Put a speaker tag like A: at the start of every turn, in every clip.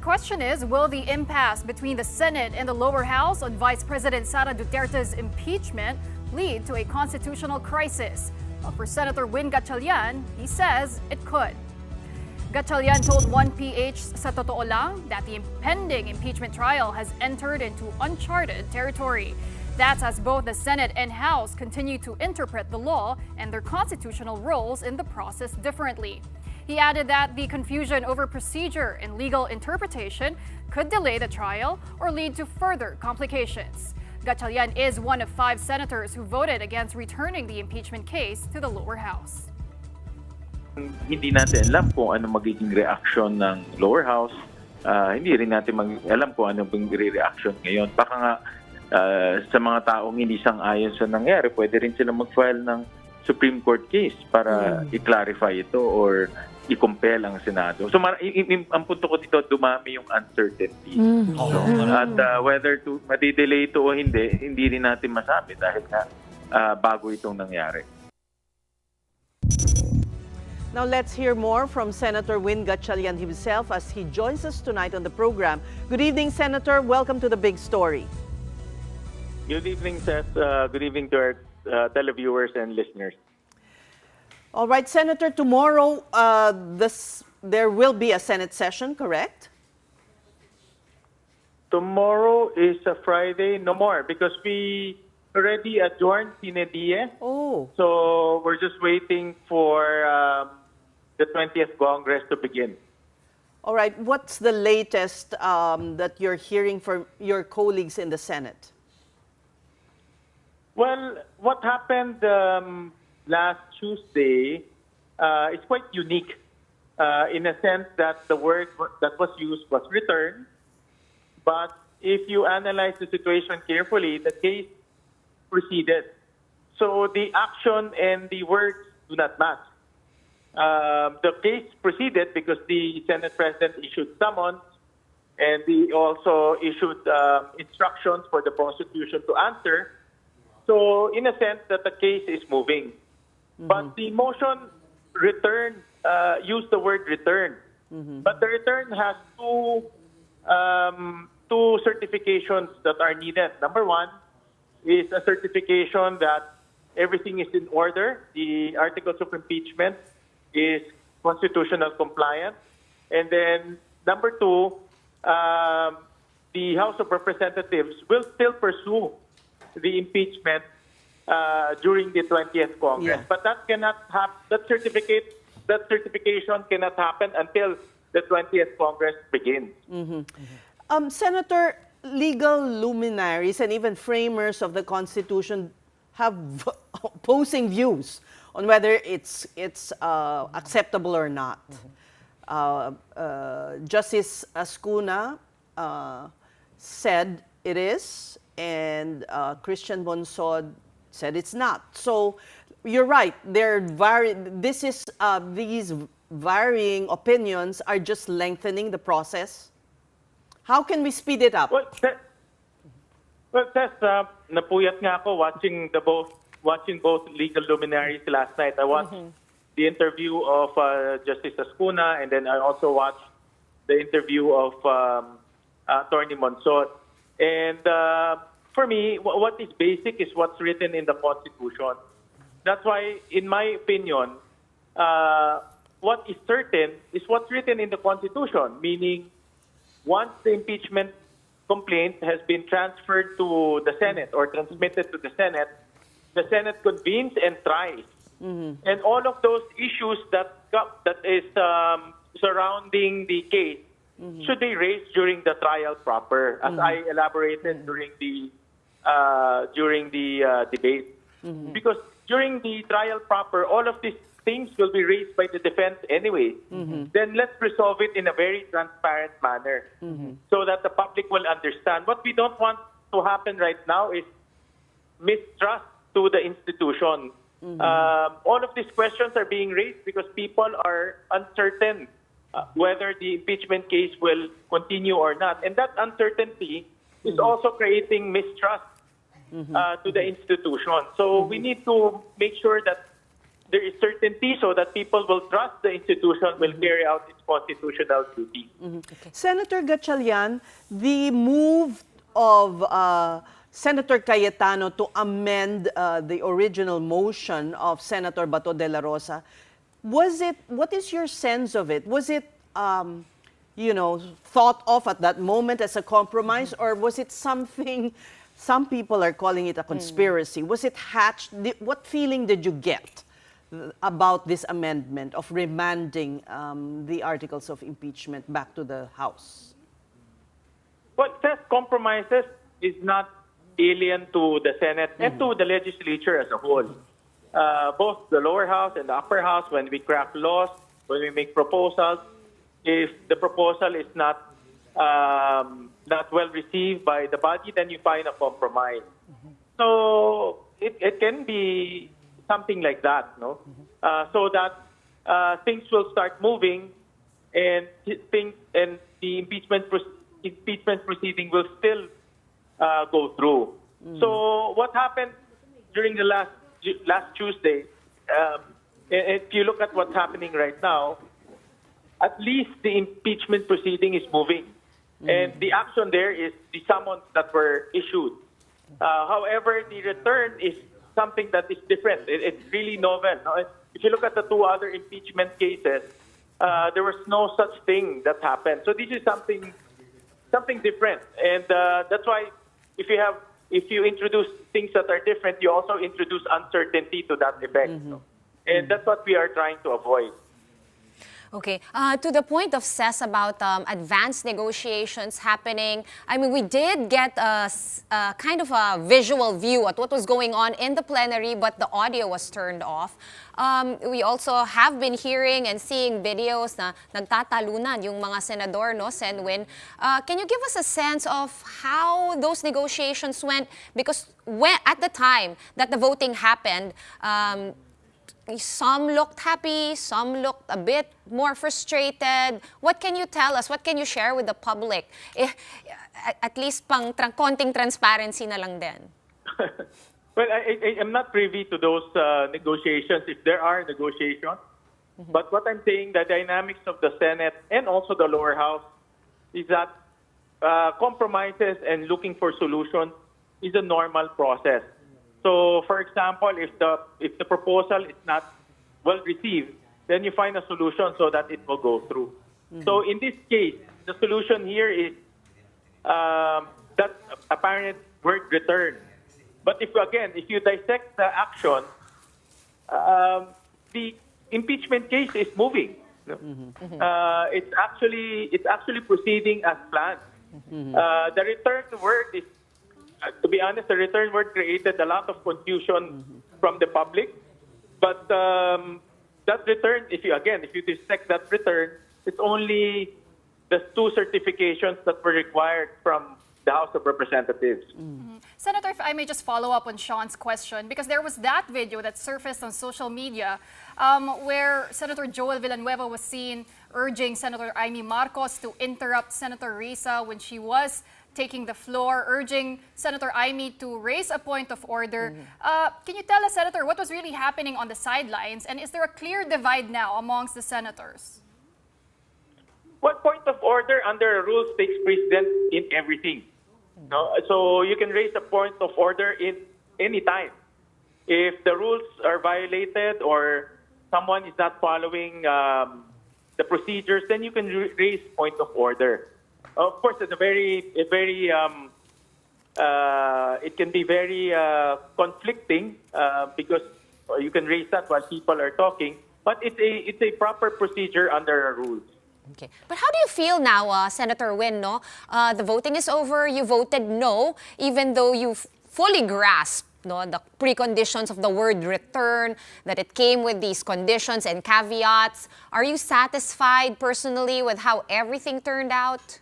A: question is, will the impasse between the Senate and the lower house on Vice President Sara Duterte's impeachment lead to a constitutional crisis? Well, for Senator Win Gatchalian, he says it could. Gatchalian told 1PH sa Totoo Lang that the impending impeachment trial has entered into uncharted territory. That's as both the Senate and House continue to interpret the law and their constitutional roles in the process differently. He added that the confusion over procedure and legal interpretation could delay the trial or lead to further complications. Gatchalian is one of 5 senators who voted against returning the impeachment case to the lower house.
B: Hindi natin alam kung ano magiging reaction ng lower house. Hindi rin natin alam kung ano bang reaction ngayon. Baka nga sa mga taong hindi sang-ayon sa nangyari, pwede rin sila mag-file ng Supreme Court case para i-clarify ito or i-compel ang Senado. So ang punto ko dito, dumami yung uncertainty. At whether to madidelay ito o hindi rin natin masabi dahil nga bago itong nangyari.
C: Now let's hear more from Senator Win Gatchalian himself as he joins us tonight on the program. Good evening, Senator. Welcome to The Big Story.
B: Good evening, Seth. Good evening to our televiewers and listeners.
C: All right, Senator, tomorrow there will be a Senate session, correct?
B: Tomorrow is a Friday. No more, because we already adjourned sine die.
C: Oh.
B: So we're just waiting for the 20th Congress to begin.
C: All right, what's the latest that you're hearing from your colleagues in the Senate?
B: Well, what happened last Tuesday is quite unique in a sense that the word that was used was return. But if you analyze the situation carefully, the case proceeded. So the action and the words do not match. The case proceeded because the Senate President issued summons and he also issued instructions for the prosecution to answer. So in a sense that the case is moving. But the motion return used the word return. But the return has two certifications that are needed. Number one is a certification that everything is in order. The articles of impeachment is constitutional compliant. And then number two, the House of Representatives will still pursue the impeachment during the 20th Congress. But that cannot happen. That certification cannot happen until the 20th Congress begins.
C: Senator, legal luminaries and even framers of the Constitution have opposing views on whether it's acceptable or not. Justice Ascuna said it is, and Christian Bonsod said it's not. So you're right. These varying opinions are just lengthening the process. How can we speed it up?
B: Well, Tess, napuyat nga ako watching both legal luminaries last night. I watched the interview of Justice Ascuna, and then I also watched the interview of Attorney Monsod. And for me, what is basic is what's written in the Constitution. That's why, in my opinion, what is certain is what's written in the Constitution, meaning once the impeachment complaint has been transferred to the Senate or transmitted to the Senate convenes and tries. And all of those issues that is surrounding the case should be raised during the trial proper, as I elaborated during the debate. Because during the trial proper, all of these things will be raised by the defense anyway. Then let's resolve it in a very transparent manner so that the public will understand. What we don't want to happen right now is mistrust to the institution. All of these questions are being raised because people are uncertain whether the impeachment case will continue or not. And that uncertainty is also creating mistrust to the institution. So we need to make sure that there is certainty so that people will trust the institution will carry out its constitutional duty.
C: Okay. Senator Gatchalian, the move of Senator Cayetano to amend the original motion of Senator Bato de la Rosa, what is your sense of it? Was it, thought of at that moment as a compromise, or was it something, some people are calling it a conspiracy? Was it hatched? What feeling did you get about this amendment of remanding the articles of impeachment back to the House?
B: What says compromises is not alien to the Senate and to the legislature as a whole. Both the lower house and the upper house, when we craft laws, when we make proposals, if the proposal is not well received by the body, then you find a compromise. So it can be something like that, no? So that things will start moving, and the impeachment proceeding will still go through. So what happened during the last Tuesday? If you look at what's happening right now, at least the impeachment proceeding is moving, and the action there is the summons that were issued. However, the return is something that is different. It's really novel. No? If you look at the two other impeachment cases, there was no such thing that happened. So this is something different, and that's why if you introduce things that are different, you also introduce uncertainty to that effect. And that's what we are trying to avoid.
D: Okay. To the point of Cess about advanced negotiations happening, I mean, we did get a kind of a visual view at what was going on in the plenary, but the audio was turned off. We also have been hearing and seeing videos na nagtatalunan yung mga senador, no, Sen Win. Can you give us a sense of how those negotiations went? Because at the time that the voting happened, some looked happy, some looked a bit more frustrated. What can you tell us? What can you share with the public? At least konting transparency na lang din.
B: Well, I'm not privy to those negotiations, if there are negotiations. But what I'm saying, the dynamics of the Senate and also the lower house is that compromises and looking for solutions is a normal process. So, for example, if the proposal is not well received, then you find a solution so that it will go through. So, in this case, the solution here is that apparent word return. But if you dissect the action, the impeachment case is moving. It's actually proceeding as planned. The return word is. To be honest, the return word created a lot of confusion from the public. But that return, if you dissect that return, it's only the two certifications that were required from the House of Representatives.
A: Senator, if I may just follow up on Sean's question, because there was that video that surfaced on social media where Senator Joel Villanueva was seen urging Senator Amy Marcos to interrupt Senator Risa when she was taking the floor, urging Senator Amy to raise a point of order. Can you tell us, Senator, what was really happening on the sidelines, and is there a clear divide now amongst the senators?
B: What point of order under rules takes precedence in everything? No? So you can raise a point of order in any time. If the rules are violated or someone is not following the procedures, then you can raise point of order. Of course, it's it can be very conflicting because you can raise that while people are talking, but it's a proper procedure under our rules.
D: Okay. But how do you feel now, Senator Win, no? The voting is over, you voted no, even though you fully grasped the preconditions of the word return, that it came with these conditions and caveats. Are you satisfied personally with how everything turned out?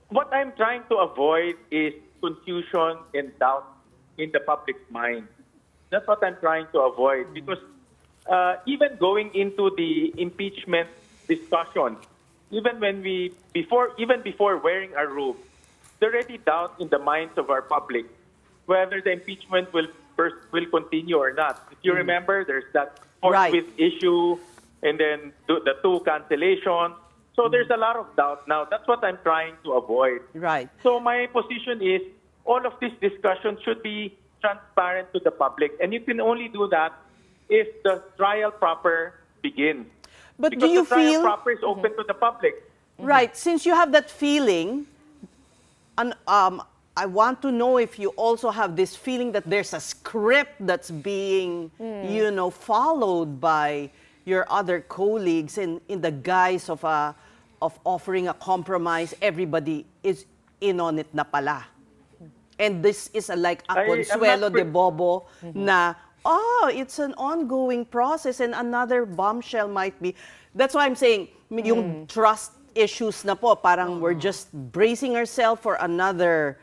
B: What I'm trying to avoid is confusion and doubt in the public's mind. That's what I'm trying to avoid, because even going into the impeachment discussion, even before wearing our robe, there's already doubt in the minds of our public whether the impeachment will continue or not. If you remember, there's that forthwith issue, and then the 2 cancellations. So there's a lot of doubt now. That's what I'm trying to avoid.
C: Right.
B: So my position is all of this discussion should be transparent to the public, and you can only do that if the trial proper begins.
C: But
B: because
C: do you
B: the trial
C: feel
B: proper is open to the public?
C: right? Since you have that feeling, and I want to know if you also have this feeling that there's a script that's being, followed by your other colleagues in the guise of offering a compromise. Everybody is in on it na pala. And this is like a consuelo de bobo na, it's an ongoing process and another bombshell might be. That's why I'm saying, yung trust issues na po, parang we're just bracing ourselves for another,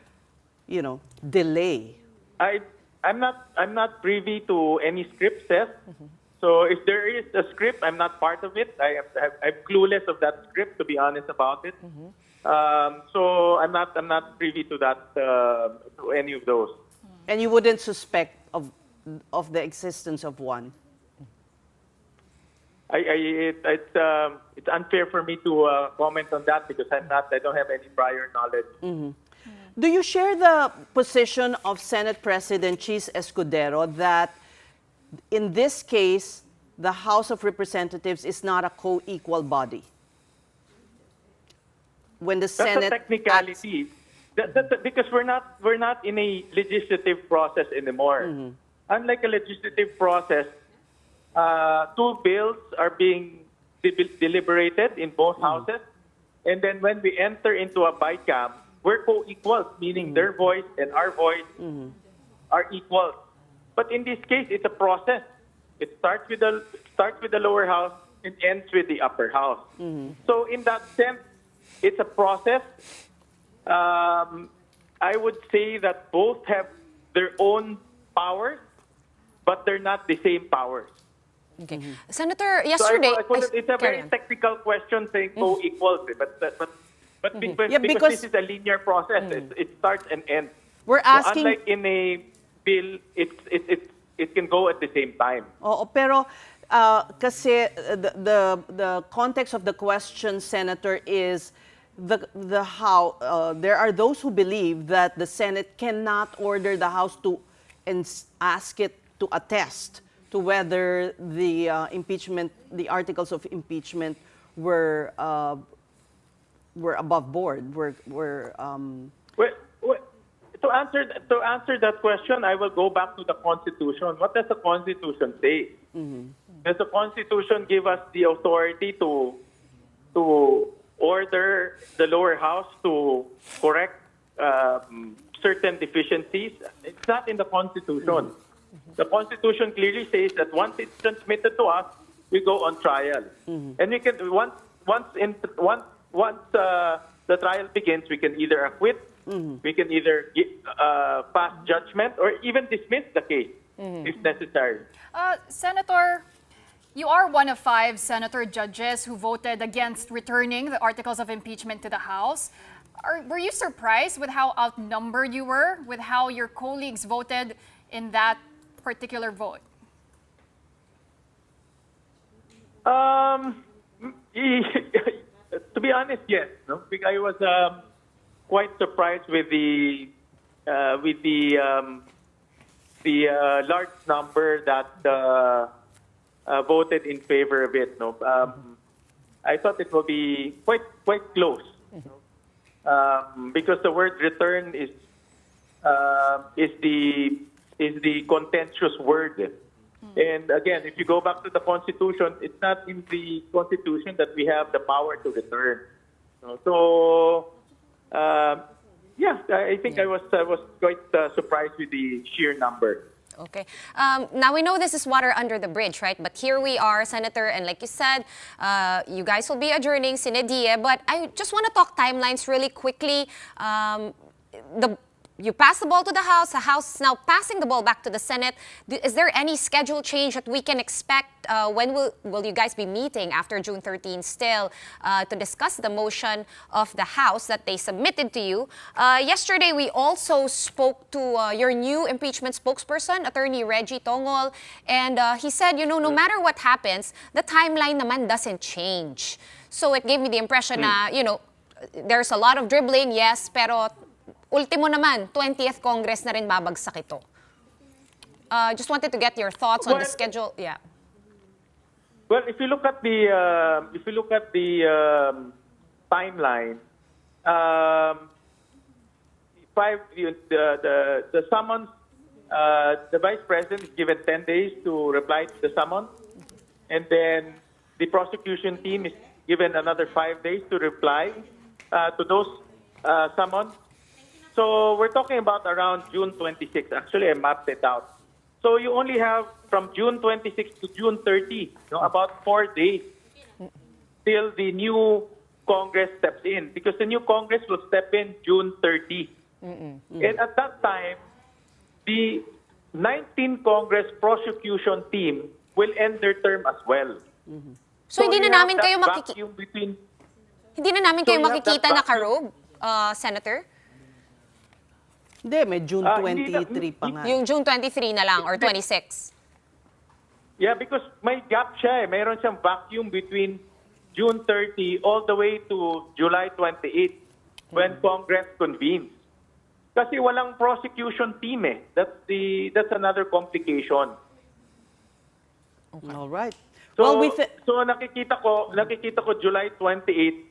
C: delay.
B: I'm not privy to any script, Seth. So if there is a script, I'm not part of it. I'm clueless of that script, to be honest about it. So I'm not privy to that, to any of those.
C: And you wouldn't suspect of the existence of one?
B: It's unfair for me to comment on that because I don't have any prior knowledge.
C: Do you share the position of Senate President Chis Escudero that in this case, the House of Representatives is not a co-equal body? When the Senate
B: that's a technicality. Because we're not in a legislative process anymore. Unlike a legislative process, 2 bills are being deliberated in both houses, and then when we enter into a BICAM, we're co-equals, meaning their voice and our voice are equal. But in this case, it's a process. It starts with the lower house and ends with the upper house. So in that sense, it's a process. I would say that both have their own powers, but they're not the same powers.
D: Okay. Senator, yesterday...
B: It's a very technical question saying co-equals, but because this is a linear process, it starts and ends.
C: We're asking...
B: So unlike in a bill, it can go at the same time.
C: Pero kasi the context of the question, Senator, is how there are those who believe that the Senate cannot order the House to and ask it to attest to whether the impeachment, the articles of impeachment were above board.
B: To answer that question, I will go back to the Constitution. What does the Constitution say? Does the Constitution give us the authority to order the lower house to correct certain deficiencies? It's not in the Constitution. The Constitution clearly says that once it's transmitted to us, we go on trial, and we can once the trial begins, we can either acquit, we can either pass judgment, or even dismiss the case if necessary.
A: Senator, you are one of 5 senator judges who voted against returning the articles of impeachment to the House. Were you surprised with how outnumbered you were, with how your colleagues voted in that particular vote?
B: To be honest, yes. No? Because I was quite surprised with the large number that voted in favor of it. No, I thought it will be quite close. Because the word "return" is the contentious word. And again, if you go back to the Constitution, it's not in the Constitution that we have the power to return. So, I think I was quite surprised with the sheer number.
D: Okay. Now we know this is water under the bridge, right? But here we are, Senator, and like you said, you guys will be adjourning sine die. But I just want to talk timelines really quickly. you pass the ball to the House is now passing the ball back to the Senate. Is there any schedule change that we can expect? When will you guys be meeting after June 13 still to discuss the motion of the House that they submitted to you? Yesterday, we also spoke to your new impeachment spokesperson, Attorney Reggie Tongol, and he said, no matter what happens, the timeline naman doesn't change. So it gave me the impression na, there's a lot of dribbling, yes, pero ultimo naman, 20th Congress na rin babagsak ito. Just wanted to get your thoughts on the schedule. Yeah.
B: Well, if you look at the timeline, the summons, the Vice President is given 10 days to reply to the summons, and then the prosecution team is given another 5 days to reply to those summons. So we're talking about around June 26. Actually, I mapped it out. So you only have from June 26 to June 30, about 4 days till the new Congress steps in, because the new Congress will step in June 30. And at that time, the 19th Congress prosecution team will end their term as well.
D: So hindi na namin kayo makikita na karog, Senator?
C: Hindi, may June 23 pa nga.
D: Yung June 23 na lang or 26?
B: Yeah, because may gap siya eh. Mayroon siyang vacuum between June 30 all the way to July 28 when Congress convenes. Kasi walang prosecution team eh. That's another complication.
C: Okay. All right.
B: So, so nakikita ko July 28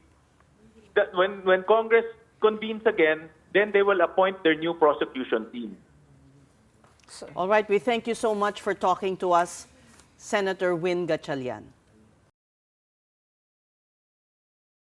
B: that when Congress convenes again, then they will appoint their new prosecution team.
C: All right, we thank you so much for talking to us, Senator Win Gatchalian.